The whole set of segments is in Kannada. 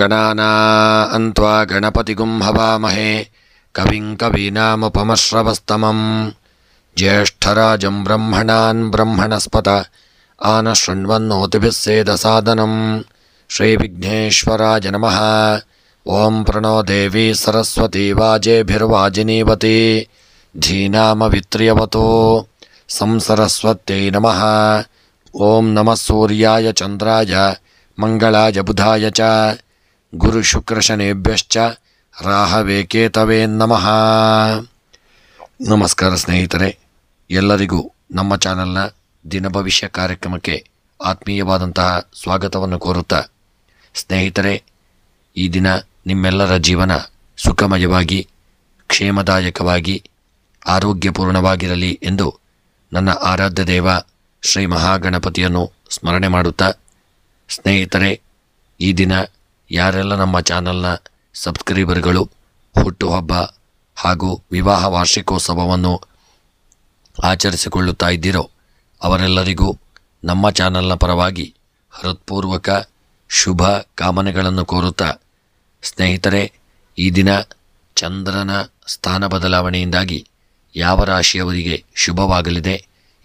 ಗಣಾನಾನ್ತ್ವಾ ಗಣಪತಿಗುಂ ಹವಾಮಹೇ ಕವಿಂ ಕವೀನಾಮುಪಮಶ್ರವಸ್ತಮಂ ಜ್ಯೇಷ್ಠರಾಜಂ ಬ್ರಹ್ಮಣಾನ್ ಬ್ರಹ್ಮಣಸ್ಪತ ಆನಶೃಣ್ವನ್ನೋತಿಭಿः ಸೇದಸಾದನಂ ಶ್ರೀ ವಿಘ್ನೇಶ್ವರಾಯ ನಮಃ. ಓಂ ಪ್ರಣೋ ದೇವಿ ಸರಸ್ವತಿ ವಾಜೇಭಿರ್ವಾಜಿನೀವತಿ ಧೀನಾಮವಿತ್ರ್ಯವತೋ ಸಂಸರಸ್ವತ್ಯೈ ನಮಃ. ಓಂ ನಮಃ ಸೂರ್ಯಾಯ ಚಂದ್ರಾಯ ಮಂಗಳಾಯ ಬುಧಾಯ ಚ ಗುರುಶುಕ್ರಶನೇಭ್ಯಶ್ಚ ರಾಹವೇ ಕೇತವೇ ನಮಃ. ನಮಸ್ಕಾರ ಸ್ನೇಹಿತರೆ, ಎಲ್ಲರಿಗೂ ನಮ್ಮ ಚಾನಲ್ನ ದಿನ ಭವಿಷ್ಯ ಕಾರ್ಯಕ್ರಮಕ್ಕೆ ಆತ್ಮೀಯವಾದಂತಹ ಸ್ವಾಗತವನ್ನು ಕೋರುತ್ತಾ, ಸ್ನೇಹಿತರೆ, ಈ ದಿನ ನಿಮ್ಮೆಲ್ಲರ ಜೀವನ ಸುಖಮಯವಾಗಿ ಕ್ಷೇಮದಾಯಕವಾಗಿ ಆರೋಗ್ಯಪೂರ್ಣವಾಗಿರಲಿ ಎಂದು ನನ್ನ ಆರಾಧ್ಯ ದೇವ ಶ್ರೀ ಮಹಾಗಣಪತಿಯನ್ನು ಸ್ಮರಣೆ ಮಾಡುತ್ತಾ, ಸ್ನೇಹಿತರೆ, ಈ ದಿನ ಯಾರೆಲ್ಲ ನಮ್ಮ ಚಾನಲ್ನ ಸಬ್ಸ್ಕ್ರೈಬರ್ಗಳು ಹುಟ್ಟುಹಬ್ಬ ಹಾಗೂ ವಿವಾಹ ವಾರ್ಷಿಕೋತ್ಸವವನ್ನು ಆಚರಿಸಿಕೊಳ್ಳುತ್ತಾ ಇದ್ದೀರೋ ಅವರೆಲ್ಲರಿಗೂ ನಮ್ಮ ಚಾನಲ್ನ ಪರವಾಗಿ ಹೃತ್ಪೂರ್ವಕ ಶುಭ ಕಾಮನೆಗಳನ್ನು ಕೋರುತ್ತಾ, ಸ್ನೇಹಿತರೆ, ಈ ದಿನ ಚಂದ್ರನ ಸ್ಥಾನ ಬದಲಾವಣೆಯಿಂದಾಗಿ ಯಾವ ರಾಶಿಯವರಿಗೆ ಶುಭವಾಗಲಿದೆ,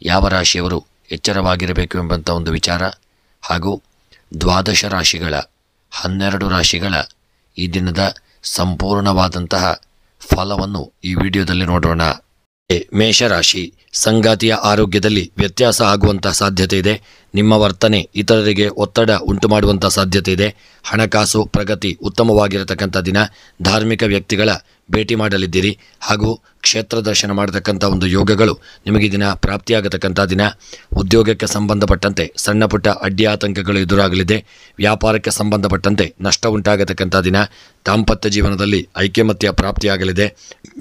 ಯಾವ ರಾಶಿಯವರು ಎಚ್ಚರವಾಗಿರಬೇಕು ಎಂಬಂಥ ಒಂದು ವಿಚಾರ ಹಾಗೂ 12 ರಾಶಿಗಳ 12 ರಾಶಿಗಳ ಈ ದಿನದ ಸಂಪೂರ್ಣವಾದಂತಹ ಫಲವನ್ನು ಈ ವಿಡಿಯೋದಲ್ಲಿ ನೋಡೋಣ. ಮೇಷರಾಶಿ, ಸಂಗಾತಿಯ ಆರೋಗ್ಯದಲ್ಲಿ ವ್ಯತ್ಯಾಸ ಆಗುವಂಥ ಸಾಧ್ಯತೆ ಇದೆ. ನಿಮ್ಮ ವರ್ತನೆ ಇತರರಿಗೆ ಒತ್ತಡ ಉಂಟು ಮಾಡುವಂಥ ಸಾಧ್ಯತೆ ಇದೆ. ಹಣಕಾಸು ಪ್ರಗತಿ ಉತ್ತಮವಾಗಿರತಕ್ಕಂಥ ದಿನ. ಧಾರ್ಮಿಕ ವ್ಯಕ್ತಿಗಳ ಭೇಟಿ ಮಾಡಲಿದ್ದೀರಿ ಹಾಗೂ ಕ್ಷೇತ್ರ ದರ್ಶನ ಮಾಡತಕ್ಕಂಥ ಒಂದು ಯೋಗಗಳು ನಿಮಗೆ ದಿನ ಪ್ರಾಪ್ತಿಯಾಗತಕ್ಕಂಥ ದಿನ. ಉದ್ಯೋಗಕ್ಕೆ ಸಂಬಂಧಪಟ್ಟಂತೆ ಸಣ್ಣ ಪುಟ್ಟ ಅಡ್ಡಿ ಆತಂಕಗಳು ಎದುರಾಗಲಿದೆ. ವ್ಯಾಪಾರಕ್ಕೆ ಸಂಬಂಧಪಟ್ಟಂತೆ ನಷ್ಟ ಉಂಟಾಗತಕ್ಕಂಥ ದಿನ. ದಾಂಪತ್ಯ ಜೀವನದಲ್ಲಿ ಐಕ್ಯಮತ್ಯ ಪ್ರಾಪ್ತಿಯಾಗಲಿದೆ.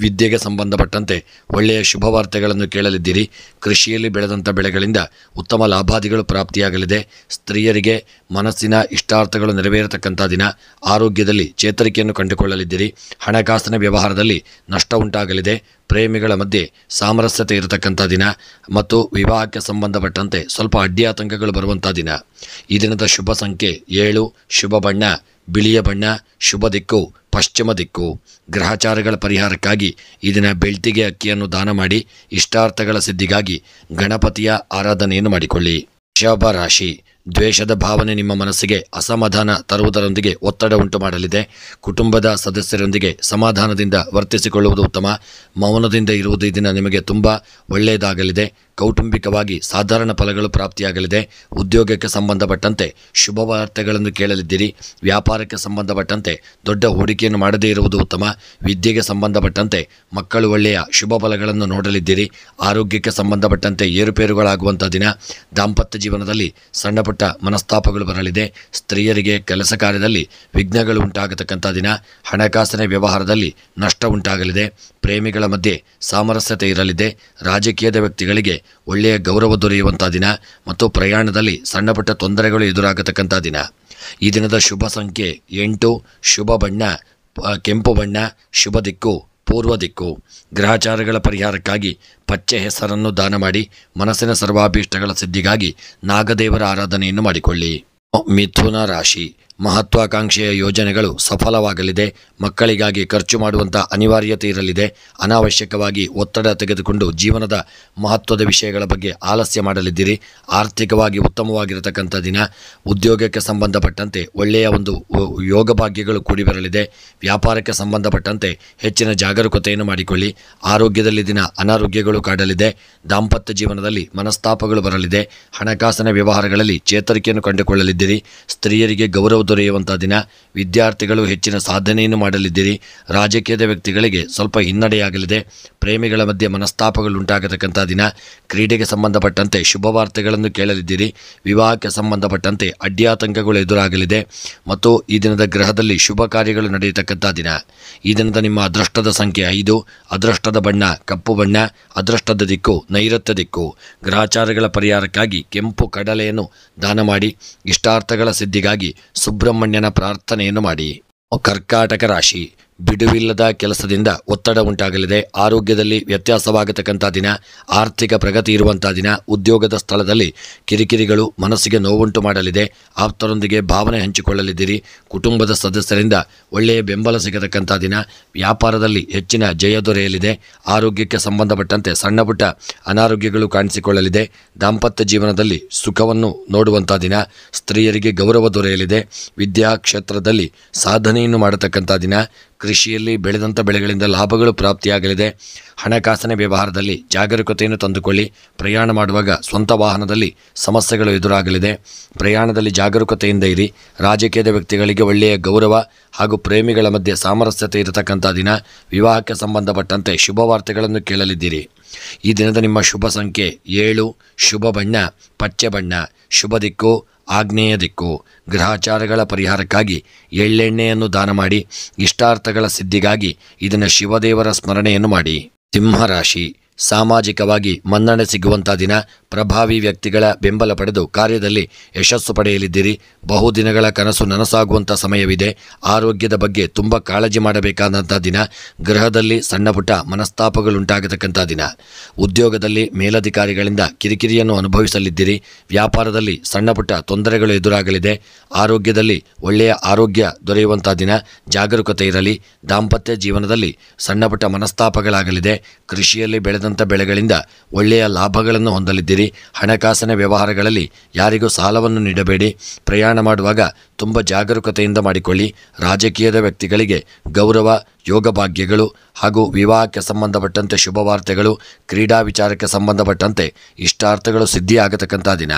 ವಿದ್ಯೆಗೆ ಸಂಬಂಧಪಟ್ಟಂತೆ ಒಳ್ಳೆಯ ಶುಭವಾರ್ತೆಗಳನ್ನು ಕೇಳಲಿದ್ದೀರಿ. ಕೃಷಿಯಲ್ಲಿ ಬೆಳೆದಂಥ ಬೆಳೆಗಳಿಂದ ಉತ್ತಮ ಲಾಭಾದಿಗಳು ಪ್ರಾಪ್ತಿಯಾಗಲಿದೆ. ಸ್ತ್ರೀಯರಿಗೆ ಮನಸ್ಸಿನ ಇಷ್ಟಾರ್ಥಗಳು ನೆರವೇರತಕ್ಕಂಥ ದಿನ. ಆರೋಗ್ಯದಲ್ಲಿ ಚೇತರಿಕೆಯನ್ನು ಕಂಡುಕೊಳ್ಳಲಿದ್ದೀರಿ. ಹಣಕಾಸಿನ ವ್ಯವಹಾರದಲ್ಲಿ ನಷ್ಟ ಉಂಟಾಗಲಿದೆ. ಪ್ರೇಮಿಗಳ ಮಧ್ಯೆ ಸಾಮರಸ್ಯತೆ ಇರತಕ್ಕಂಥ ದಿನ ಮತ್ತು ವಿವಾಹಕ್ಕೆ ಸಂಬಂಧಪಟ್ಟಂತೆ ಸ್ವಲ್ಪ ಅಡ್ಡಿ ಆತಂಕಗಳು ಬರುವಂಥ ದಿನ. ಈ ದಿನದ ಶುಭ ಸಂಖ್ಯೆ 7, ಶುಭ ಬಣ್ಣ ಬಿಳಿಯ ಬಣ್ಣ, ಶುಭ ದಿಕ್ಕು ಪಶ್ಚಿಮ ದಿಕ್ಕು. ಗ್ರಹಚಾರಗಳ ಪರಿಹಾರಕ್ಕಾಗಿ ಈ ದಿನ ಬೆಳ್ತಿಗೆ ಅಕ್ಕಿಯನ್ನು ದಾನ ಮಾಡಿ ಇಷ್ಟಾರ್ಥಗಳ ಸಿದ್ಧಿಗಾಗಿ ಗಣಪತಿಯ ಆರಾಧನೆಯನ್ನು ಮಾಡಿಕೊಳ್ಳಿ. ವೃಷಭ ರಾಶಿ, ದ್ವೇಷದ ಭಾವನೆ ನಿಮ್ಮ ಮನಸ್ಸಿಗೆ ಅಸಮಾಧಾನ ತರುವುದರೊಂದಿಗೆ ಒತ್ತಡ ಉಂಟು ಮಾಡಲಿದೆ. ಕುಟುಂಬದ ಸದಸ್ಯರೊಂದಿಗೆ ಸಮಾಧಾನದಿಂದ ವರ್ತಿಸಿಕೊಳ್ಳುವುದು ಉತ್ತಮ. ಮೌನದಿಂದ ಇರುವುದು ಈ ದಿನ ನಿಮಗೆ ತುಂಬ ಒಳ್ಳೆಯದಾಗಲಿದೆ. ಕೌಟುಂಬಿಕವಾಗಿ ಸಾಧಾರಣ ಫಲಗಳು ಪ್ರಾಪ್ತಿಯಾಗಲಿದೆ. ಉದ್ಯೋಗಕ್ಕೆ ಸಂಬಂಧಪಟ್ಟಂತೆ ಶುಭ ವಾರ್ತೆಗಳನ್ನು ಕೇಳಲಿದ್ದೀರಿ. ವ್ಯಾಪಾರಕ್ಕೆ ಸಂಬಂಧಪಟ್ಟಂತೆ ದೊಡ್ಡ ಹೂಡಿಕೆಯನ್ನು ಮಾಡದೇ ಇರುವುದು ಉತ್ತಮ. ವಿದ್ಯೆಗೆ ಸಂಬಂಧಪಟ್ಟಂತೆ ಮಕ್ಕಳು ಒಳ್ಳೆಯ ಶುಭ ಫಲಗಳನ್ನು ನೋಡಲಿದ್ದೀರಿ. ಆರೋಗ್ಯಕ್ಕೆ ಸಂಬಂಧಪಟ್ಟಂತೆ ಏರುಪೇರುಗಳಾಗುವಂಥ ದಿನ. ದಾಂಪತ್ಯ ಜೀವನದಲ್ಲಿ ಸಣ್ಣ ಪುಟ್ಟ ಮನಸ್ತಾಪಗಳು ಬರಲಿದೆ. ಸ್ತ್ರೀಯರಿಗೆ ಕೆಲಸ ಕಾರ್ಯದಲ್ಲಿ ವಿಘ್ನಗಳು ಉಂಟಾಗತಕ್ಕಂಥ ದಿನ. ಹಣಕಾಸಿನ ವ್ಯವಹಾರದಲ್ಲಿ ನಷ್ಟ ಉಂಟಾಗಲಿದೆ. ಪ್ರೇಮಿಗಳ ಮಧ್ಯೆ ಸಾಮರಸ್ಯತೆ ಇರಲಿದೆ. ರಾಜಕೀಯದ ವ್ಯಕ್ತಿಗಳಿಗೆ ಒಳ್ಳೆಯ ಗೌರವ ದೊರೆಯುವಂಥ ದಿನ ಮತ್ತು ಪ್ರಯಾಣದಲ್ಲಿ ಸಣ್ಣ ಪುಟ್ಟ ತೊಂದರೆಗಳು ಎದುರಾಗತಕ್ಕಂಥ ದಿನ. ಈ ದಿನದ ಶುಭ ಸಂಖ್ಯೆ 8, ಶುಭ ಬಣ್ಣ ಕೆಂಪು ಬಣ್ಣ, ಶುಭ ದಿಕ್ಕು ಪೂರ್ವ ದಿಕ್ಕು. ಗ್ರಹಚಾರಗಳ ಪರಿಹಾರಕ್ಕಾಗಿ ಪಚ್ಚೆ ಹೆಸರನ್ನು ದಾನ ಮಾಡಿ ಮನಸ್ಸಿನ ಸರ್ವಾಭೀಷ್ಟಗಳ ಸಿದ್ಧಿಗಾಗಿ ನಾಗದೇವರ ಆರಾಧನೆಯನ್ನು ಮಾಡಿಕೊಳ್ಳಿ. ಮಿಥುನ ರಾಶಿ, ಮಹತ್ವಾಕಾಂಕ್ಷೆಯ ಯೋಜನೆಗಳು ಸಫಲವಾಗಲಿದೆ. ಮಕ್ಕಳಿಗಾಗಿ ಖರ್ಚು ಮಾಡುವಂಥ ಅನಿವಾರ್ಯತೆ ಇರಲಿದೆ. ಅನಾವಶ್ಯಕವಾಗಿ ಒತ್ತಡ ತೆಗೆದುಕೊಂಡು ಜೀವನದ ಮಹತ್ವದ ವಿಷಯಗಳ ಬಗ್ಗೆ ಆಲಸ್ಯ ಮಾಡಲಿದ್ದೀರಿ. ಆರ್ಥಿಕವಾಗಿ ಉತ್ತಮವಾಗಿರತಕ್ಕಂಥ ದಿನ. ಉದ್ಯೋಗಕ್ಕೆ ಸಂಬಂಧಪಟ್ಟಂತೆ ಒಳ್ಳೆಯ ಒಂದು ಯೋಗ ಭಾಗ್ಯಗಳು ಕೂಡಿ ಬರಲಿದೆ. ವ್ಯಾಪಾರಕ್ಕೆ ಸಂಬಂಧಪಟ್ಟಂತೆ ಹೆಚ್ಚಿನ ಜಾಗರೂಕತೆಯನ್ನು ಮಾಡಿಕೊಳ್ಳಿ. ಆರೋಗ್ಯದಲ್ಲಿ ದಿನ ಅನಾರೋಗ್ಯಗಳು ಕಾಡಲಿದೆ. ದಾಂಪತ್ಯ ಜೀವನದಲ್ಲಿ ಮನಸ್ತಾಪಗಳು ಬರಲಿದೆ. ಹಣಕಾಸಿನ ವ್ಯವಹಾರಗಳಲ್ಲಿ ಚೇತರಿಕೆಯನ್ನು ಕಂಡುಕೊಳ್ಳಲಿದ್ದೀರಿ. ಸ್ತ್ರೀಯರಿಗೆ ಗೌರವ ದೊರೆಯುವಂಥ ದಿನ. ವಿದ್ಯಾರ್ಥಿಗಳು ಹೆಚ್ಚಿನ ಸಾಧನೆಯನ್ನು ಮಾಡಲಿದ್ದೀರಿ. ರಾಜಕೀಯದ ವ್ಯಕ್ತಿಗಳಿಗೆ ಸ್ವಲ್ಪ ಹಿನ್ನಡೆಯಾಗಲಿದೆ. ಪ್ರೇಮಿಗಳ ಮಧ್ಯೆ ಮನಸ್ತಾಪಗಳು ಉಂಟಾಗತಕ್ಕಂಥ ದಿನ. ಕ್ರೀಡೆಗೆ ಸಂಬಂಧಪಟ್ಟಂತೆ ಶುಭ ವಾರ್ತೆಗಳನ್ನು ಕೇಳಲಿದ್ದೀರಿ. ವಿವಾಹಕ್ಕೆ ಸಂಬಂಧಪಟ್ಟಂತೆ ಅಡ್ಡಿಯಾತಂಕಗಳು ಎದುರಾಗಲಿದೆ ಮತ್ತು ಈ ದಿನದ ಗ್ರಹದಲ್ಲಿ ಶುಭ ಕಾರ್ಯಗಳು ನಡೆಯತಕ್ಕಂಥ ದಿನ. ಈ ದಿನದ ನಿಮ್ಮ ಅದೃಷ್ಟದ ಸಂಖ್ಯೆ 5, ಅದೃಷ್ಟದ ಬಣ್ಣ ಕಪ್ಪು ಬಣ್ಣ, ಅದೃಷ್ಟದ ದಿಕ್ಕು ನೈಋತ್ಯ ದಿಕ್ಕು. ಗ್ರಹಚಾರಗಳ ಪರಿಹಾರಕ್ಕಾಗಿ ಕೆಂಪು ಕಡಲೆಯನ್ನು ದಾನ ಮಾಡಿ ಇಷ್ಟಾರ್ಥಗಳ ಸಿದ್ಧಿಗಾಗಿ ಸುಬ್ರಹ್ಮಣ್ಯನ ಪ್ರಾರ್ಥನೆಯನ್ನು ಮಾಡಿ. ಕರ್ಕಾಟಕ ರಾಶಿ, ಬಿಡುವಿಲ್ಲದ ಕೆಲಸದಿಂದ ಒತ್ತಡ ಉಂಟಾಗಲಿದೆ. ಆರೋಗ್ಯದಲ್ಲಿ ವ್ಯತ್ಯಾಸವಾಗತಕ್ಕಂಥ ದಿನ. ಆರ್ಥಿಕ ಪ್ರಗತಿ ಇರುವಂಥ ದಿನ. ಉದ್ಯೋಗದ ಸ್ಥಳದಲ್ಲಿ ಕಿರಿಕಿರಿಗಳು ಮನಸ್ಸಿಗೆ ನೋವುಂಟು ಮಾಡಲಿದೆ. ಆಪ್ತರೊಂದಿಗೆ ಭಾವನೆ ಹಂಚಿಕೊಳ್ಳಲಿದ್ದೀರಿ. ಕುಟುಂಬದ ಸದಸ್ಯರಿಂದ ಒಳ್ಳೆಯ ಬೆಂಬಲ ಸಿಗತಕ್ಕಂಥ ದಿನ. ವ್ಯಾಪಾರದಲ್ಲಿ ಹೆಚ್ಚಿನ ಜಯ ದೊರೆಯಲಿದೆ. ಆರೋಗ್ಯಕ್ಕೆ ಸಂಬಂಧಪಟ್ಟಂತೆ ಸಣ್ಣ ಪುಟ್ಟ ಅನಾರೋಗ್ಯಗಳು ಕಾಣಿಸಿಕೊಳ್ಳಲಿದೆ. ದಾಂಪತ್ಯ ಜೀವನದಲ್ಲಿ ಸುಖವನ್ನು ನೋಡುವಂಥ ದಿನ. ಸ್ತ್ರೀಯರಿಗೆ ಗೌರವ ದೊರೆಯಲಿದೆ. ವಿದ್ಯಾ ಕ್ಷೇತ್ರದಲ್ಲಿ ಸಾಧನೆಯನ್ನು ಮಾಡತಕ್ಕಂಥ ದಿನ. ಕೃಷಿಯಲ್ಲಿ ಬೆಳೆದಂಥ ಬೆಳೆಗಳಿಂದ ಲಾಭಗಳು ಪ್ರಾಪ್ತಿಯಾಗಲಿದೆ. ಹಣಕಾಸಿನ ವ್ಯವಹಾರದಲ್ಲಿ ಜಾಗರೂಕತೆಯನ್ನು ತಂದುಕೊಳ್ಳಿ. ಪ್ರಯಾಣ ಮಾಡುವಾಗ ಸ್ವಂತ ವಾಹನದಲ್ಲಿ ಸಮಸ್ಯೆಗಳು ಎದುರಾಗಲಿದೆ. ಪ್ರಯಾಣದಲ್ಲಿ ಜಾಗರೂಕತೆಯಿಂದ ಇರಿ. ರಾಜಕೀಯದ ವ್ಯಕ್ತಿಗಳಿಗೆ ಒಳ್ಳೆಯ ಗೌರವ ಹಾಗೂ ಪ್ರೇಮಿಗಳ ಮಧ್ಯೆ ಸಾಮರಸ್ಯತೆ ಇರತಕ್ಕಂಥ ದಿನ. ವಿವಾಹಕ್ಕೆ ಸಂಬಂಧಪಟ್ಟಂತೆ ಶುಭ ವಾರ್ತೆಗಳನ್ನು ಕೇಳಲಿದ್ದೀರಿ. ಈ ದಿನದ ನಿಮ್ಮ ಶುಭ ಸಂಖ್ಯೆ 7. ಶುಭ ಬಣ್ಣ ಪಚ್ಚೆ ಬಣ್ಣ. ಶುಭ ದಿಕ್ಕು ಆಗ್ನೇಯ ದಿಕ್ಕು. ಗ್ರಹಚಾರಗಳ ಪರಿಹಾರಕ್ಕಾಗಿ ಎಳ್ಳೆಣ್ಣೆಯನ್ನು ದಾನ ಮಾಡಿ. ಇಷ್ಟಾರ್ಥಗಳ ಸಿದ್ಧಿಗಾಗಿ ಇದನ್ನು ಶಿವದೇವರ ಸ್ಮರಣೆಯನ್ನು ಮಾಡಿ. ಸಿಂಹರಾಶಿ, ಸಾಮಾಜಿಕವಾಗಿ ಮನ್ನಣೆ ಸಿಗುವಂಥ ದಿನ. ಪ್ರಭಾವಿ ವ್ಯಕ್ತಿಗಳ ಬೆಂಬಲ ಪಡೆದು ಕಾರ್ಯದಲ್ಲಿ ಯಶಸ್ಸು ಪಡೆಯಲಿದ್ದೀರಿ. ಬಹುದಿನಗಳ ಕನಸು ನನಸಾಗುವಂಥ ಸಮಯವಿದೆ. ಆರೋಗ್ಯದ ಬಗ್ಗೆ ತುಂಬ ಕಾಳಜಿ ಮಾಡಬೇಕಾದಂಥ ದಿನ. ಗೃಹದಲ್ಲಿ ಸಣ್ಣ ಪುಟ್ಟ ಮನಸ್ತಾಪಗಳುಂಟಾಗತಕ್ಕಂಥ ದಿನ. ಉದ್ಯೋಗದಲ್ಲಿ ಮೇಲಧಿಕಾರಿಗಳಿಂದ ಕಿರಿಕಿರಿಯನ್ನು ಅನುಭವಿಸಲಿದ್ದೀರಿ. ವ್ಯಾಪಾರದಲ್ಲಿ ಸಣ್ಣ ಪುಟ್ಟ ತೊಂದರೆಗಳು ಎದುರಾಗಲಿದೆ. ಆರೋಗ್ಯದಲ್ಲಿ ಒಳ್ಳೆಯ ಆರೋಗ್ಯ ದೊರೆಯುವಂಥ ದಿನ. ಜಾಗರೂಕತೆ ಇರಲಿ. ದಾಂಪತ್ಯ ಜೀವನದಲ್ಲಿ ಸಣ್ಣ ಪುಟ್ಟ ಮನಸ್ತಾಪಗಳಾಗಲಿದೆ. ಕೃಷಿಯಲ್ಲಿ ಬೆಳೆದಂಥ ಬೆಳೆಗಳಿಂದ ಒಳ್ಳೆಯ ಲಾಭಗಳನ್ನು ಹೊಂದಲಿದ್ದೀರಿ. ಹಣಕಾಸಿನ ವ್ಯವಹಾರಗಳಲ್ಲಿ ಯಾರಿಗೂ ಸಾಲವನ್ನು ನೀಡಬೇಡಿ. ಪ್ರಯಾಣ ಮಾಡುವಾಗ ತುಂಬ ಜಾಗರೂಕತೆಯಿಂದ ಮಾಡಿಕೊಳ್ಳಿ. ರಾಜಕೀಯದ ವ್ಯಕ್ತಿಗಳಿಗೆ ಗೌರವ, ಯೋಗ ಭಾಗ್ಯಗಳು ಹಾಗೂ ವಿವಾಹಕ್ಕೆ ಸಂಬಂಧಪಟ್ಟಂತೆ ಶುಭ ವಾರ್ತೆಗಳು, ಕ್ರೀಡಾ ವಿಚಾರಕ್ಕೆ ಸಂಬಂಧಪಟ್ಟಂತೆ ಇಷ್ಟಾರ್ಥಗಳು ಸಿದ್ಧಿಯಾಗತಕ್ಕಂಥ ದಿನ.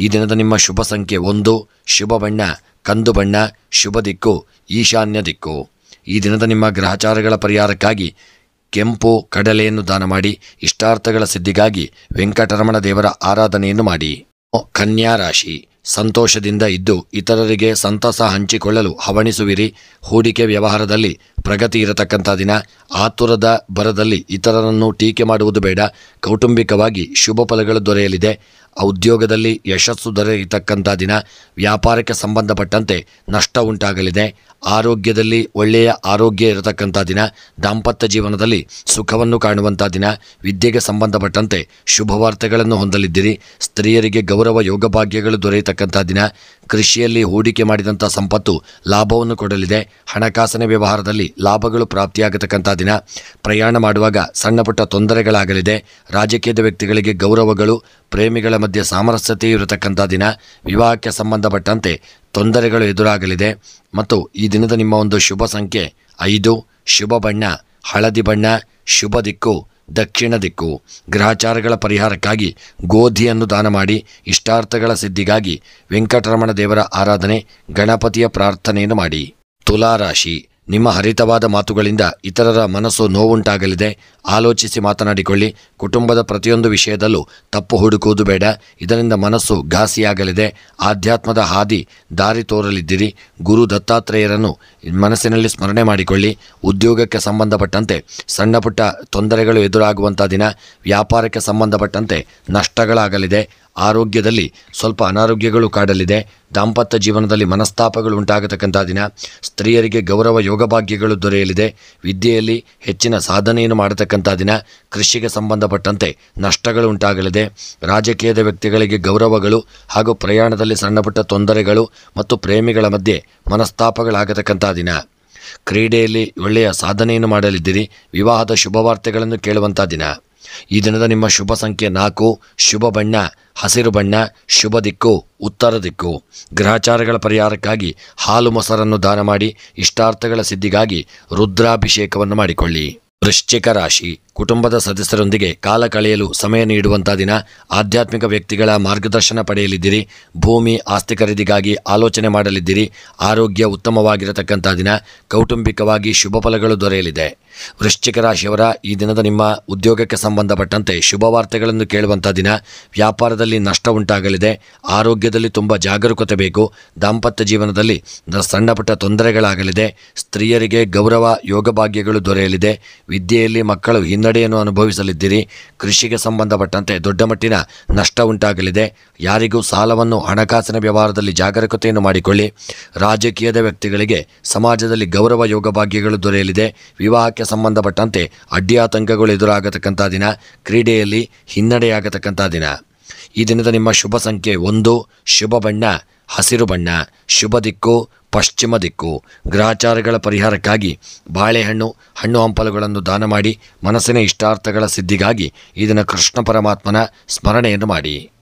ಈ ದಿನದ ನಿಮ್ಮ ಶುಭ ಸಂಖ್ಯೆ 1. ಶುಭ ಬಣ್ಣ ಕಂದು ಬಣ್ಣ. ಶುಭ ದಿಕ್ಕು ಈಶಾನ್ಯ ದಿಕ್ಕು. ಈ ದಿನದ ನಿಮ್ಮ ಗ್ರಹಚಾರಗಳ ಪರಿಹಾರಕ್ಕಾಗಿ ಕೆಂಪು ಕಡಲೆಯನ್ನು ದಾನ ಮಾಡಿ. ಇಷ್ಟಾರ್ಥಗಳ ಸಿದ್ಧಿಗಾಗಿ ವೆಂಕಟರಮಣ ದೇವರ ಆರಾಧನೆಯನ್ನು ಮಾಡಿ. ಕನ್ಯಾ ರಾಶಿ, ಸಂತೋಷದಿಂದ ಇದ್ದು ಇತರರಿಗೆ ಸಂತಸ ಹಂಚಿಕೊಳ್ಳಲು ಹವಣಿಸುವಿರಿ. ಹೂಡಿಕೆ ವ್ಯವಹಾರದಲ್ಲಿ ಪ್ರಗತಿ ಇರತಕ್ಕಂಥ ದಿನ. ಆತುರದ ಬರದಲ್ಲಿ ಇತರರನ್ನು ಟೀಕೆ ಮಾಡುವುದು ಬೇಡ. ಕೌಟುಂಬಿಕವಾಗಿ ಶುಭ ಫಲಗಳು ದೊರೆಯಲಿದೆ. ಉದ್ಯೋಗದಲ್ಲಿ ಯಶಸ್ಸು ದೊರೆಯತಕ್ಕಂಥ ದಿನ. ವ್ಯಾಪಾರಕ್ಕೆ ಸಂಬಂಧಪಟ್ಟಂತೆ ನಷ್ಟ ಉಂಟಾಗಲಿದೆ. ಆರೋಗ್ಯದಲ್ಲಿ ಒಳ್ಳೆಯ ಆರೋಗ್ಯ ಇರತಕ್ಕಂಥ ದಿನ. ದಾಂಪತ್ಯ ಜೀವನದಲ್ಲಿ ಸುಖವನ್ನು ಕಾಣುವಂಥ ದಿನ. ವಿದ್ಯೆಗೆ ಸಂಬಂಧಪಟ್ಟಂತೆ ಶುಭ ವಾರ್ತೆಗಳನ್ನು ಹೊಂದಲಿದ್ದೀರಿ. ಸ್ತ್ರೀಯರಿಗೆ ಗೌರವ, ಯೋಗ ಭಾಗ್ಯಗಳು ದೊರೆಯತಕ್ಕಂಥ ದಿನ. ಕೃಷಿಯಲ್ಲಿ ಹೂಡಿಕೆ ಮಾಡಿದಂಥ ಸಂಪತ್ತು ಲಾಭವನ್ನು ಕೊಡಲಿದೆ. ಹಣಕಾಸಿನ ವ್ಯವಹಾರದಲ್ಲಿ ಲಾಭಗಳು ಪ್ರಾಪ್ತಿಯಾಗತಕ್ಕಂಥ ದಿನ. ಪ್ರಯಾಣ ಮಾಡುವಾಗ ಸಣ್ಣ ಪುಟ್ಟ ತೊಂದರೆಗಳಾಗಲಿದೆ. ರಾಜಕೀಯದ ವ್ಯಕ್ತಿಗಳಿಗೆ ಗೌರವಗಳು, ಪ್ರೇಮಿಗಳ ಮಧ್ಯೆ ಸಾಮರಸ್ಯತೆ ಇರತಕ್ಕಂಥ ದಿನ. ವಿವಾಹಕ್ಕೆ ಸಂಬಂಧಪಟ್ಟಂತೆ ತೊಂದರೆಗಳು ಎದುರಾಗಲಿದೆ. ಮತ್ತು ಈ ದಿನದ ನಿಮ್ಮ ಒಂದು ಶುಭ ಸಂಖ್ಯೆ 5. ಶುಭ ಬಣ್ಣ ಹಳದಿ ಬಣ್ಣ. ಶುಭ ದಿಕ್ಕು ದಕ್ಷಿಣ ದಿಕ್ಕು. ಗ್ರಹಚಾರಗಳ ಪರಿಹಾರಕ್ಕಾಗಿ ಗೋಧಿಯನ್ನು ದಾನ ಮಾಡಿ. ಇಷ್ಟಾರ್ಥಗಳ ಸಿದ್ಧಿಗಾಗಿ ವೆಂಕಟರಮಣ ದೇವರ ಆರಾಧನೆ, ಗಣಪತಿಯ ಪ್ರಾರ್ಥನೆಯನ್ನು ಮಾಡಿ. ತುಲಾರಾಶಿ, ನಿಮ್ಮ ಹರಿತವಾದ ಮಾತುಗಳಿಂದ ಇತರರ ಮನಸ್ಸು ನೋವುಂಟಾಗಲಿದೆ. ಆಲೋಚಿಸಿ ಮಾತನಾಡಿಕೊಳ್ಳಿ. ಕುಟುಂಬದ ಪ್ರತಿಯೊಂದು ವಿಷಯದಲ್ಲೂ ತಪ್ಪು ಹುಡುಕುವುದು ಬೇಡ. ಇದರಿಂದ ಮನಸ್ಸು ಘಾಸಿಯಾಗಲಿದೆ. ಆಧ್ಯಾತ್ಮದ ಹಾದಿ ದಾರಿ ತೋರಲಿದ್ದೀರಿ. ಗುರು ದತ್ತಾತ್ರೇಯರನ್ನು ಮನಸ್ಸಿನಲ್ಲಿ ಸ್ಮರಣೆ ಮಾಡಿಕೊಳ್ಳಿ. ಉದ್ಯೋಗಕ್ಕೆ ಸಂಬಂಧಪಟ್ಟಂತೆ ಸಣ್ಣ ಪುಟ್ಟ ತೊಂದರೆಗಳು ಎದುರಾಗುವಂಥ ದಿನ. ವ್ಯಾಪಾರಕ್ಕೆ ಸಂಬಂಧಪಟ್ಟಂತೆ ನಷ್ಟಗಳಾಗಲಿದೆ. ಆರೋಗ್ಯದಲ್ಲಿ ಸ್ವಲ್ಪ ಅನಾರೋಗ್ಯಗಳು ಕಾಡಲಿದೆ. ದಾಂಪತ್ಯ ಜೀವನದಲ್ಲಿ ಮನಸ್ತಾಪಗಳು ಉಂಟಾಗತಕ್ಕಂಥ ದಿನ. ಸ್ತ್ರೀಯರಿಗೆ ಗೌರವ, ಯೋಗ ಭಾಗ್ಯಗಳು ದೊರೆಯಲಿದೆ. ವಿದ್ಯೆಯಲ್ಲಿ ಹೆಚ್ಚಿನ ಸಾಧನೆಯನ್ನು ಮಾಡತಕ್ಕಂಥ ದಿನ. ಕೃಷಿಗೆ ಸಂಬಂಧಪಟ್ಟಂತೆ ನಷ್ಟಗಳು ಉಂಟಾಗಲಿದೆ. ರಾಜಕೀಯದ ವ್ಯಕ್ತಿಗಳಿಗೆ ಗೌರವಗಳು ಹಾಗೂ ಪ್ರಯಾಣದಲ್ಲಿ ಸಣ್ಣ ಪುಟ್ಟ ತೊಂದರೆಗಳು ಮತ್ತು ಪ್ರೇಮಿಗಳ ಮಧ್ಯೆ ಮನಸ್ತಾಪಗಳಾಗತಕ್ಕಂಥ ದಿನ. ಕ್ರೀಡೆಯಲ್ಲಿ ಒಳ್ಳೆಯ ಸಾಧನೆಯನ್ನು ಮಾಡಲಿದ್ದೀರಿ. ವಿವಾಹದ ಶುಭವಾರ್ತೆಗಳನ್ನು ಕೇಳುವಂಥ ದಿನ. ಈ ದಿನದ ನಿಮ್ಮ ಶುಭ ಸಂಖ್ಯೆ 4. ಶುಭ ಬಣ್ಣ ಹಸಿರು ಬಣ್ಣ. ಶುಭ ದಿಕ್ಕು ಉತ್ತರ ದಿಕ್ಕು. ಗ್ರಹಚಾರಗಳ ಪರಿಹಾರಕ್ಕಾಗಿ ಹಾಲು ಮೊಸರನ್ನು ದಾನ ಮಾಡಿ. ಇಷ್ಟಾರ್ಥಗಳ ಸಿದ್ಧಿಗಾಗಿ ರುದ್ರಾಭಿಷೇಕವನ್ನು ಮಾಡಿಕೊಳ್ಳಿ. ವೃಶ್ಚಿಕ ರಾಶಿ, ಕುಟುಂಬದ ಸದಸ್ಯರೊಂದಿಗೆ ಕಾಲ ಕಳೆಯಲು ಸಮಯ ನೀಡುವಂಥ ದಿನ. ಆಧ್ಯಾತ್ಮಿಕ ವ್ಯಕ್ತಿಗಳ ಮಾರ್ಗದರ್ಶನ ಪಡೆಯಲಿದ್ದೀರಿ. ಭೂಮಿ, ಆಸ್ತಿ ಖರೀದಿಗಾಗಿ ಆಲೋಚನೆ ಮಾಡಲಿದ್ದೀರಿ. ಆರೋಗ್ಯ ಉತ್ತಮವಾಗಿರತಕ್ಕಂಥ ದಿನ. ಕೌಟುಂಬಿಕವಾಗಿ ಶುಭ ಫಲಗಳು ದೊರೆಯಲಿದೆ. ವೃಶ್ಚಿಕ ರಾಶಿಯವರ ಈ ದಿನದ ನಿಮ್ಮ ಉದ್ಯೋಗಕ್ಕೆ ಸಂಬಂಧಪಟ್ಟಂತೆ ಶುಭ ವಾರ್ತೆಗಳನ್ನು ಕೇಳುವಂಥ ದಿನ. ವ್ಯಾಪಾರದಲ್ಲಿ ನಷ್ಟ ಉಂಟಾಗಲಿದೆ. ಆರೋಗ್ಯದಲ್ಲಿ ತುಂಬ ಜಾಗರೂಕತೆ ಬೇಕು. ದಾಂಪತ್ಯ ಜೀವನದಲ್ಲಿ ಸಣ್ಣ ಪುಟ್ಟ ತೊಂದರೆಗಳಾಗಲಿದೆ. ಸ್ತ್ರೀಯರಿಗೆ ಗೌರವ, ಯೋಗ ಭಾಗ್ಯಗಳು ದೊರೆಯಲಿದೆ. ವಿದ್ಯೆಯಲ್ಲಿ ಮಕ್ಕಳು ಹಿನ್ನಡೆಯನ್ನು ಅನುಭವಿಸಲಿದ್ದೀರಿ. ಕೃಷಿಗೆ ಸಂಬಂಧಪಟ್ಟಂತೆ ದೊಡ್ಡ ಮಟ್ಟಿನ ನಷ್ಟ ಉಂಟಾಗಲಿದೆ. ಯಾರಿಗೂ ಸಾಲವನ್ನು ಹಣಕಾಸಿನ ವ್ಯವಹಾರದಲ್ಲಿ ಜಾಗರೂಕತೆಯನ್ನು ಮಾಡಿಕೊಳ್ಳಿ. ರಾಜಕೀಯದ ವ್ಯಕ್ತಿಗಳಿಗೆ ಸಮಾಜದಲ್ಲಿ ಗೌರವ ಯೋಗ ಭಾಗ್ಯಗಳು ದೊರೆಯಲಿದೆ. ವಿವಾಹಕ್ಕೆ ಸಂಬಂಧಪಟ್ಟಂತೆ ಅಡ್ಡಿಯಾತಂಕಗಳು ಎದುರಾಗತಕ್ಕಂಥ ದಿನ. ಕ್ರೀಡೆಯಲ್ಲಿ ಹಿನ್ನಡೆಯಾಗತಕ್ಕಂಥ ದಿನ. ಈ ದಿನದ ನಿಮ್ಮ ಶುಭ ಸಂಖ್ಯೆ 1, ಶುಭ ಬಣ್ಣ ಹಸಿರು ಬಣ್ಣ, ಶುಭ ದಿಕ್ಕು ಪಶ್ಚಿಮ ದಿಕ್ಕು. ಗ್ರಹಚಾರಗಳ ಪರಿಹಾರಕ್ಕಾಗಿ ಬಾಳೆಹಣ್ಣು, ಹಣ್ಣು ಹಂಪಲುಗಳನ್ನು ದಾನ ಮಾಡಿ ಮನಸ್ಸಿನ ಇಷ್ಟಾರ್ಥಗಳ ಸಿದ್ಧಿಗಾಗಿ ಈ ದಿನ ಕೃಷ್ಣ ಪರಮಾತ್ಮನ ಸ್ಮರಣೆಯನ್ನು ಮಾಡಿ.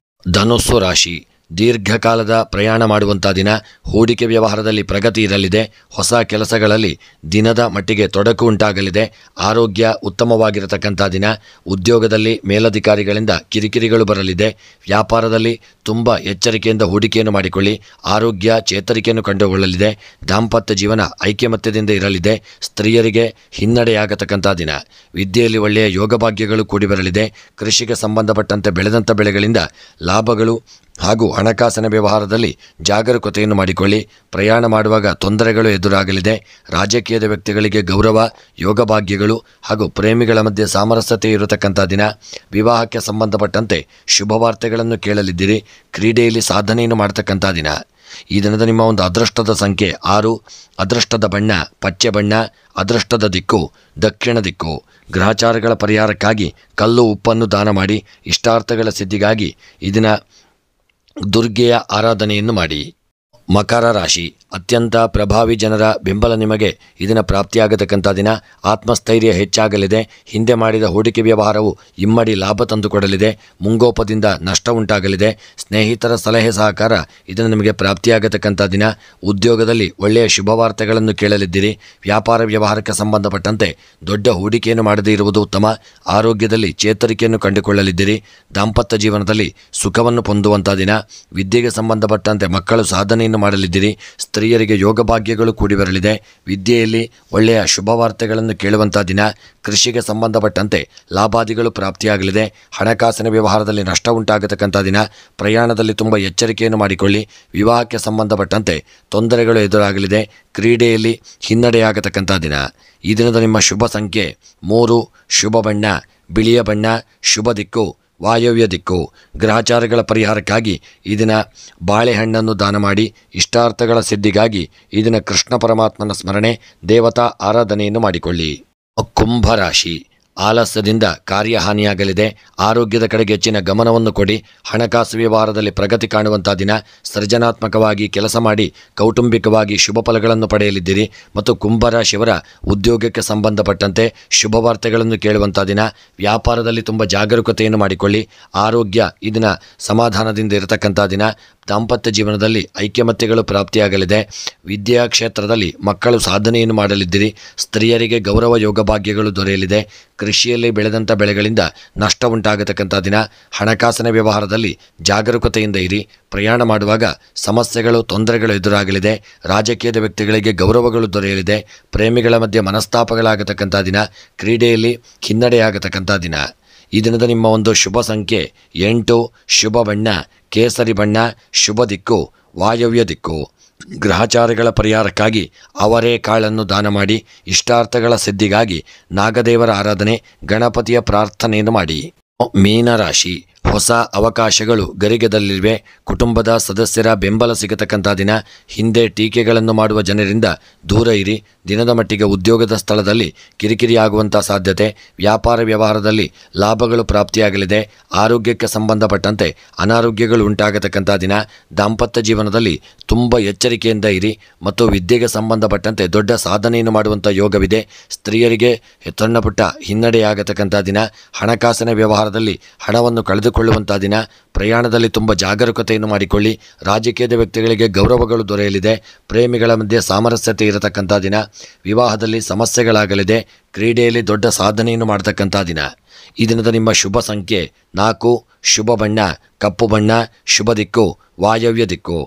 ಧನುಸ್ಸು ರಾಶಿ, ದೀರ್ಘಕಾಲದ ಪ್ರಯಾಣ ಮಾಡುವಂಥ ದಿನ. ಹೂಡಿಕೆ ವ್ಯವಹಾರದಲ್ಲಿ ಪ್ರಗತಿ ಇರಲಿದೆ. ಹೊಸ ಕೆಲಸಗಳಲ್ಲಿ ದಿನದ ಮಟ್ಟಿಗೆ ತೊಡಕು ಉಂಟಾಗಲಿದೆ. ಆರೋಗ್ಯ ಉತ್ತಮವಾಗಿರತಕ್ಕಂಥ ದಿನ. ಉದ್ಯೋಗದಲ್ಲಿ ಮೇಲಧಿಕಾರಿಗಳಿಂದ ಕಿರಿಕಿರಿಗಳು ಬರಲಿದೆ. ವ್ಯಾಪಾರದಲ್ಲಿ ತುಂಬ ಎಚ್ಚರಿಕೆಯಿಂದ ಹೂಡಿಕೆಯನ್ನು ಮಾಡಿಕೊಳ್ಳಿ. ಆರೋಗ್ಯ ಚೇತರಿಕೆಯನ್ನು ಕಂಡುಕೊಳ್ಳಲಿದೆ. ದಾಂಪತ್ಯ ಜೀವನ ಐಕ್ಯಮತ್ಯದಿಂದ ಇರಲಿದೆ. ಸ್ತ್ರೀಯರಿಗೆ ಹಿನ್ನಡೆಯಾಗತಕ್ಕಂಥ ದಿನ. ವಿದ್ಯೆಯಲ್ಲಿ ಒಳ್ಳೆಯ ಯೋಗಭಾಗ್ಯಗಳು ಕೂಡಿ ಬರಲಿದೆ. ಕೃಷಿಗೆ ಸಂಬಂಧಪಟ್ಟಂತೆ ಬೆಳೆದಂಥ ಬೆಳೆಗಳಿಂದ ಲಾಭಗಳು ಹಾಗೂ ಹಣಕಾಸಿನ ವ್ಯವಹಾರದಲ್ಲಿ ಜಾಗರೂಕತೆಯನ್ನು ಮಾಡಿಕೊಳ್ಳಿ. ಪ್ರಯಾಣ ಮಾಡುವಾಗ ತೊಂದರೆಗಳು ಎದುರಾಗಲಿದೆ. ರಾಜಕೀಯದ ವ್ಯಕ್ತಿಗಳಿಗೆ ಗೌರವ ಯೋಗಭಾಗ್ಯಗಳು ಹಾಗೂ ಪ್ರೇಮಿಗಳ ಮಧ್ಯೆ ಸಾಮರಸ್ಯತೆ ಇರತಕ್ಕಂಥ ದಿನ. ವಿವಾಹಕ್ಕೆ ಸಂಬಂಧಪಟ್ಟಂತೆ ಶುಭ ವಾರ್ತೆಗಳನ್ನು ಕೇಳಲಿದ್ದೀರಿ. ಕ್ರೀಡೆಯಲ್ಲಿ ಸಾಧನೆಯನ್ನು ಮಾಡತಕ್ಕಂಥ ದಿನ. ಈ ದಿನದ ನಿಮ್ಮ ಒಂದು ಅದೃಷ್ಟದ ಸಂಖ್ಯೆ 6, ಅದೃಷ್ಟದ ಬಣ್ಣ ಪಚ್ಚೆ ಬಣ್ಣ, ಅದೃಷ್ಟದ ದಿಕ್ಕು ದಕ್ಷಿಣ ದಿಕ್ಕು. ಗ್ರಹಚಾರಗಳ ಪರಿಹಾರಕ್ಕಾಗಿ ಕಲ್ಲು ಉಪ್ಪನ್ನು ದಾನ ಮಾಡಿ ಇಷ್ಟಾರ್ಥಗಳ ಸಿದ್ಧಿಗಾಗಿ ಈ ದಿನ ದುರ್ಗೆಯ ಆರಾಧನೆಯನ್ನು ಮಾಡಿ. ಮಕರ ರಾಶಿ, ಅತ್ಯಂತ ಪ್ರಭಾವಿ ಜನರ ಬೆಂಬಲ ನಿಮಗೆ ಇದನ್ನು ಪ್ರಾಪ್ತಿಯಾಗತಕ್ಕಂಥ ದಿನ. ಆತ್ಮಸ್ಥೈರ್ಯ ಹೆಚ್ಚಾಗಲಿದೆ. ಹಿಂದೆ ಮಾಡಿದ ಹೂಡಿಕೆ ವ್ಯವಹಾರವು ಇಮ್ಮಡಿ ಲಾಭ ತಂದುಕೊಡಲಿದೆ. ಮುಂಗೋಪದಿಂದ ನಷ್ಟ ಉಂಟಾಗಲಿದೆ. ಸ್ನೇಹಿತರ ಸಲಹೆ ಸಹಕಾರ ಇದನ್ನು ನಿಮಗೆ ಪ್ರಾಪ್ತಿಯಾಗತಕ್ಕಂಥ ದಿನ. ಉದ್ಯೋಗದಲ್ಲಿ ಒಳ್ಳೆಯ ಶುಭವಾರ್ತೆಗಳನ್ನು ಕೇಳಲಿದ್ದೀರಿ. ವ್ಯಾಪಾರ ವ್ಯವಹಾರಕ್ಕೆ ಸಂಬಂಧಪಟ್ಟಂತೆ ದೊಡ್ಡ ಹೂಡಿಕೆಯನ್ನು ಮಾಡದೇ ಇರುವುದು ಉತ್ತಮ. ಆರೋಗ್ಯದಲ್ಲಿ ಚೇತರಿಕೆಯನ್ನು ಕಂಡುಕೊಳ್ಳಲಿದ್ದೀರಿ. ದಾಂಪತ್ಯ ಜೀವನದಲ್ಲಿ ಸುಖವನ್ನು ಹೊಂದುವಂಥ ದಿನ. ವಿದ್ಯೆಗೆ ಸಂಬಂಧಪಟ್ಟಂತೆ ಮಕ್ಕಳು ಸಾಧನೆಯನ್ನು ಮಾಡಲಿದ್ದೀರಿ. ಸ್ತ್ರೀಯರಿಗೆ ಯೋಗ ಭಾಗ್ಯಗಳು ಕೂಡಿ ಬರಲಿದೆ. ವಿದ್ಯೆಯಲ್ಲಿ ಒಳ್ಳೆಯ ಶುಭವಾರ್ತೆಗಳನ್ನು ಕೇಳುವಂಥ ದಿನ. ಕೃಷಿಗೆ ಸಂಬಂಧಪಟ್ಟಂತೆ ಲಾಭಾದಿಗಳು ಪ್ರಾಪ್ತಿಯಾಗಲಿದೆ. ಹಣಕಾಸಿನ ವ್ಯವಹಾರದಲ್ಲಿ ನಷ್ಟ ಉಂಟಾಗತಕ್ಕಂಥ ದಿನ. ಪ್ರಯಾಣದಲ್ಲಿ ತುಂಬ ಎಚ್ಚರಿಕೆಯನ್ನು ಮಾಡಿಕೊಳ್ಳಿ. ವಿವಾಹಕ್ಕೆ ಸಂಬಂಧಪಟ್ಟಂತೆ ತೊಂದರೆಗಳು ಎದುರಾಗಲಿದೆ. ಕ್ರೀಡೆಯಲ್ಲಿ ಹಿನ್ನಡೆಯಾಗತಕ್ಕಂಥ ದಿನ. ಈ ದಿನದ ನಿಮ್ಮ ಶುಭ ಸಂಖ್ಯೆ 3, ಶುಭ ಬಣ್ಣ ಬಿಳಿಯ ಬಣ್ಣ, ಶುಭ ದಿಕ್ಕು ವಾಯವ್ಯ ದಿಕ್ಕು. ಗ್ರಹಚಾರಗಳ ಪರಿಹಾರಕ್ಕಾಗಿ ಈ ದಿನ ಬಾಳೆಹಣ್ಣನ್ನು ದಾನ ಮಾಡಿ ಇಷ್ಟಾರ್ಥಗಳ ಸಿದ್ಧಿಗಾಗಿ ಈ ದಿನ ಕೃಷ್ಣ ಪರಮಾತ್ಮನ ಸ್ಮರಣೆ ದೇವತಾ ಆರಾಧನೆಯನ್ನು ಮಾಡಿಕೊಳ್ಳಿ. ಕುಂಭರಾಶಿ, ಆಲಸ್ಯದಿಂದ ಕಾರ್ಯಹಾನಿಯಾಗಲಿದೆ. ಆರೋಗ್ಯದ ಕಡೆಗೆ ಹೆಚ್ಚಿನ ಗಮನವನ್ನು ಕೊಡಿ. ಹಣಕಾಸು ವ್ಯವಹಾರದಲ್ಲಿ ಪ್ರಗತಿ ಕಾಣುವಂಥ ದಿನ. ಸೃಜನಾತ್ಮಕವಾಗಿ ಕೆಲಸ ಮಾಡಿ ಕೌಟುಂಬಿಕವಾಗಿ ಶುಭ ಫಲಗಳನ್ನು ಪಡೆಯಲಿದ್ದೀರಿ. ಮತ್ತು ಕುಂಭರಾಶಿಯವರ ಉದ್ಯೋಗಕ್ಕೆ ಸಂಬಂಧಪಟ್ಟಂತೆ ಶುಭವಾರ್ತೆಗಳನ್ನು ಕೇಳುವಂಥ ದಿನ. ವ್ಯಾಪಾರದಲ್ಲಿ ತುಂಬ ಜಾಗರೂಕತೆಯನ್ನು ಮಾಡಿಕೊಳ್ಳಿ. ಆರೋಗ್ಯ ಈ ದಿನ ಸಮಾಧಾನದಿಂದ ಇರತಕ್ಕಂಥ ದಿನ. ದಾಂಪತ್ಯ ಜೀವನದಲ್ಲಿ ಐಕ್ಯಮತ್ಯಗಳು ಪ್ರಾಪ್ತಿಯಾಗಲಿದೆ. ವಿದ್ಯಾ ಕ್ಷೇತ್ರದಲ್ಲಿ ಮಕ್ಕಳು ಸಾಧನೆಯನ್ನು ಮಾಡಲಿದ್ದೀರಿ. ಸ್ತ್ರೀಯರಿಗೆ ಗೌರವ ಯೋಗ ಭಾಗ್ಯಗಳು ದೊರೆಯಲಿದೆ. ಕೃಷಿಯಲ್ಲಿ ಬೆಳೆದಂಥ ಬೆಳೆಗಳಿಂದ ನಷ್ಟ ಉಂಟಾಗತಕ್ಕಂಥ ದಿನ. ಹಣಕಾಸಿನ ವ್ಯವಹಾರದಲ್ಲಿ ಜಾಗರೂಕತೆಯಿಂದ ಇರಿ. ಪ್ರಯಾಣ ಮಾಡುವಾಗ ಸಮಸ್ಯೆಗಳು ತೊಂದರೆಗಳು ಎದುರಾಗಲಿದೆ. ರಾಜಕೀಯದ ವ್ಯಕ್ತಿಗಳಿಗೆ ಗೌರವಗಳು ದೊರೆಯಲಿದೆ. ಪ್ರೇಮಿಗಳ ಮಧ್ಯೆ ಮನಸ್ತಾಪಗಳಾಗತಕ್ಕಂಥ ದಿನ. ಕ್ರೀಡೆಯಲ್ಲಿ ಹಿನ್ನಡೆಯಾಗತಕ್ಕಂಥ ದಿನ. ಈ ದಿನದ ನಿಮ್ಮ ಒಂದು ಶುಭ ಸಂಖ್ಯೆ 8, ಶುಭ ಬಣ್ಣ ಕೇಸರಿ ಬಣ್ಣ, ಶುಭ ದಿಕ್ಕು ವಾಯವ್ಯ ದಿಕ್ಕು. ಗ್ರಹಚಾರಗಳ ಪರಿಹಾರಕ್ಕಾಗಿ ಅವರೇ ಕಾಳನ್ನು ದಾನ ಮಾಡಿ ಇಷ್ಟಾರ್ಥಗಳ ಸಿದ್ಧಿಗಾಗಿ ನಾಗದೇವರ ಆರಾಧನೆ ಗಣಪತಿಯ ಪ್ರಾರ್ಥನೆಯನ್ನು ಮಾಡಿ. ಮೀನರಾಶಿ, ಹೊಸ ಅವಕಾಶಗಳು ಗರಿಗೆದಲ್ಲಿವೆ. ಕುಟುಂಬದ ಸದಸ್ಯರ ಬೆಂಬಲ ಸಿಗತಕ್ಕಂಥ ದಿನ. ಹಿಂದೆ ಟೀಕೆಗಳನ್ನು ಮಾಡುವ ಜನರಿಂದ ದೂರ ಇರಿ. ದಿನದ ಮಟ್ಟಿಗೆ ಉದ್ಯೋಗದ ಸ್ಥಳದಲ್ಲಿ ಕಿರಿಕಿರಿಯಾಗುವಂಥ ಸಾಧ್ಯತೆ. ವ್ಯಾಪಾರ ವ್ಯವಹಾರದಲ್ಲಿ ಲಾಭಗಳು ಪ್ರಾಪ್ತಿಯಾಗಲಿದೆ. ಆರೋಗ್ಯಕ್ಕೆ ಸಂಬಂಧಪಟ್ಟಂತೆ ಅನಾರೋಗ್ಯಗಳು ಉಂಟಾಗತಕ್ಕಂಥ ದಿನ. ದಾಂಪತ್ಯ ಜೀವನದಲ್ಲಿ ತುಂಬ ಎಚ್ಚರಿಕೆಯಿಂದ ಇರಿ. ಮತ್ತು ವಿದ್ಯೆಗೆ ಸಂಬಂಧಪಟ್ಟಂತೆ ದೊಡ್ಡ ಸಾಧನೆಯನ್ನು ಮಾಡುವಂಥ ಯೋಗವಿದೆ. ಸ್ತ್ರೀಯರಿಗೆ ಸಣ್ಣ ಪುಟ್ಟ ಹಿನ್ನಡೆಯಾಗತಕ್ಕಂಥ ದಿನ. ಹಣಕಾಸಿನ ವ್ಯವಹಾರದಲ್ಲಿ ಹಣವನ್ನು ಕಳೆದುಕೊಳ್ಳುವಂಥ ದಿನ. ಪ್ರಯಾಣದಲ್ಲಿ ತುಂಬ ಜಾಗರೂಕತೆಯನ್ನು ಮಾಡಿಕೊಳ್ಳಿ. ರಾಜಕೀಯದ ವ್ಯಕ್ತಿಗಳಿಗೆ ಗೌರವಗಳು ದೊರೆಯಲಿದೆ. ಪ್ರೇಮಿಗಳ ಮಧ್ಯೆ ಸಾಮರಸ್ಯತೆ ಇರತಕ್ಕಂಥ ದಿನ. ವಿವಾಹದಲ್ಲಿ ಸಮಸ್ಯೆಗಳಾಗಲಿದೆ. ಕ್ರೀಡೆಯಲ್ಲಿ ದೊಡ್ಡ ಸಾಧನೆಯನ್ನು ಮಾಡತಕ್ಕಂಥ ದಿನ. ಈ ದಿನದ ನಿಮ್ಮ ಶುಭ ಸಂಖ್ಯೆ 4, ಶುಭ ಬಣ್ಣ ಕಪ್ಪು ಬಣ್ಣ, ಶುಭ ದಿಕ್ಕು ವಾಯವ್ಯ ದಿಕ್ಕು.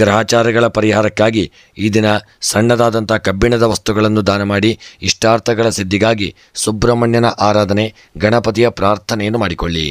ಗ್ರಹಚಾರಗಳ ಪರಿಹಾರಕ್ಕಾಗಿ ಈ ದಿನ ಸಣ್ಣದಾದಂಥ ಕಬ್ಬಿಣದ ವಸ್ತುಗಳನ್ನು ದಾನ ಮಾಡಿ ಇಷ್ಟಾರ್ಥಗಳ ಸಿದ್ಧಿಗಾಗಿ ಸುಬ್ರಹ್ಮಣ್ಯನ ಆರಾಧನೆ ಗಣಪತಿಯ ಪ್ರಾರ್ಥನೆಯನ್ನು ಮಾಡಿಕೊಳ್ಳಿ.